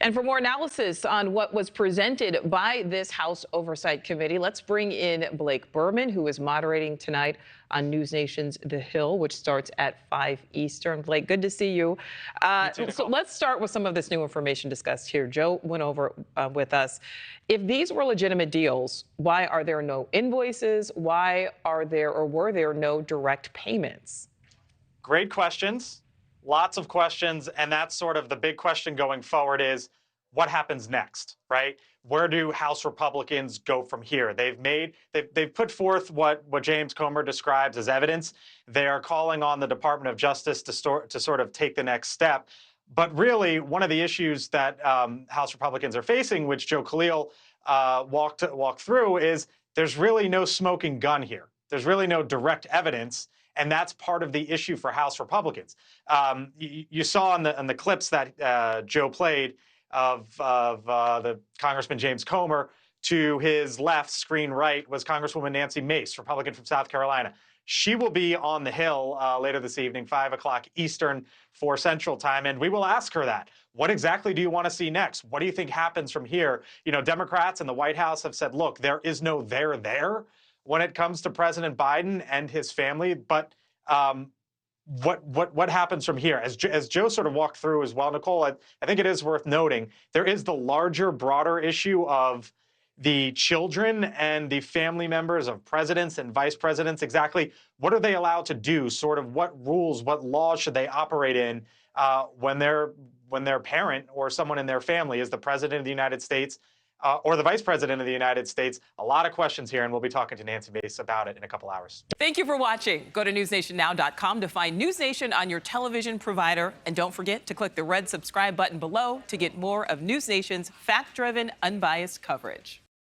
And for more analysis on what was presented by this House Oversight Committee, let's bring in Blake Berman, who is moderating tonight on NewsNation's The Hill, which starts at 5 Eastern. Blake, good to see you. So let's start with some of this new information discussed here. Joe went over with us. If these were legitimate deals, why are there no invoices? Why are there or were there no direct payments? Great questions. Lots of questions, and that's sort of the big question going forward is what happens next, right? Where do House Republicans go from here? They've put forth what James Comer describes as evidence. They are calling on the Department of Justice to sort of take the next step. But really, one of the issues that House Republicans are facing, which Joe Khalil walked through, is there's really no smoking gun here. There's really no direct evidence. And that's part of the issue for House Republicans. You saw on the clips that Joe played of the Congressman James Comer. To his left, screen right, was Congresswoman Nancy Mace, Republican from South Carolina. She will be on the Hill later this evening, 5 o'clock Eastern, 4 Central Time, and we will ask her that. What exactly do you want to see next? What do you think happens from here? You know, Democrats in the White House have said, look, there is no there when it comes to President Biden and his family, but what happens from here? As Joe sort of walked through as well, Nichole, I think it is worth noting, there is the larger, broader issue of the children and the family members of presidents and vice presidents. Exactly what are they allowed to do? Sort of what rules, what laws should they operate in when their parent or someone in their family is the president of the United States or the vice president of the United States? A lot of questions here, and we'll be talking to Nancy Mace about it in a couple hours. Thank you for watching. Go to newsnationnow.com to find NewsNation on your television provider. And don't forget to click the red subscribe button below to get more of NewsNation's fact-driven, unbiased coverage.